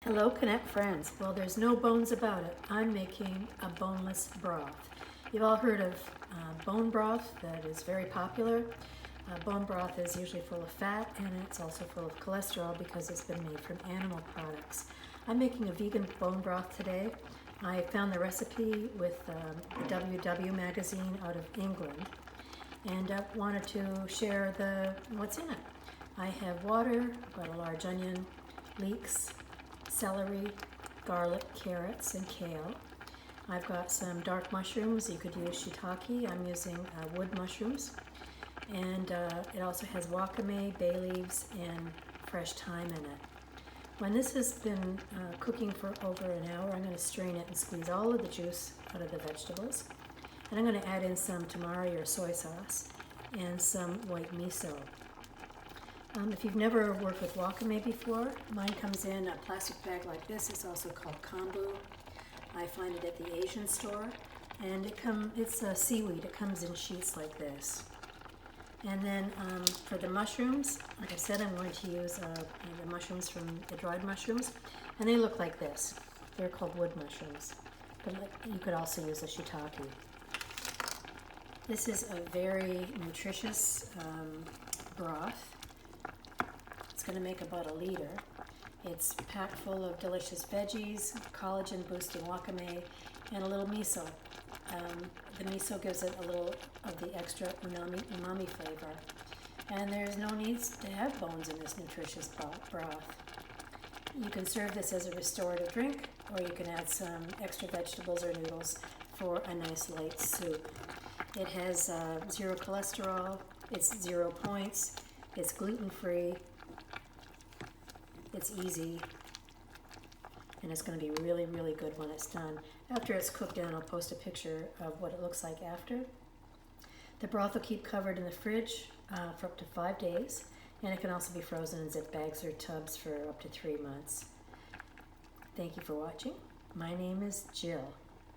Hello, Connect friends. Well, there's no bones about it. I'm making a boneless broth. You've all heard of bone broth that is very popular. Bone broth is usually full of fat and it's also full of cholesterol because it's been made from animal products. I'm making a vegan bone broth today. I found the recipe with the WW magazine out of England and I wanted to share what's in it. I have water, about a large onion, leeks, celery, garlic, carrots, and kale. I've got some dark mushrooms. You could use shiitake. I'm using wood mushrooms. And it also has wakame, bay leaves, and fresh thyme in it. When this has been cooking for over an hour, I'm going to strain it and squeeze all of the juice out of the vegetables. And I'm going to add in some tamari or soy sauce and some white miso. If you've never worked with wakame before, mine comes in a plastic bag like this. It's also called kombu. I find it at the Asian store, and it's a seaweed. It comes in sheets like this. And then for the mushrooms, like I said, I'm going to use the mushrooms from the dried mushrooms, and they look like this. They're called wood mushrooms, but you could also use a shiitake. This is a very nutritious broth. It's going to make about 1 liter. It's packed full of delicious veggies, collagen-boosting wakame, and a little miso. The miso gives it a little of the extra umami flavor. And there's no need to have bones in this nutritious broth. You can serve this as a restorative drink, or you can add some extra vegetables or noodles for a nice light soup. It has 0 cholesterol, it's 0 points, it's gluten-free, it's easy, and it's going to be really, really good when it's done. After it's cooked down, I'll post a picture of what it looks like after. The broth will keep covered in the fridge for up to 5 days, and it can also be frozen in zip bags or tubs for up to 3 months. Thank you for watching. My name is Jill.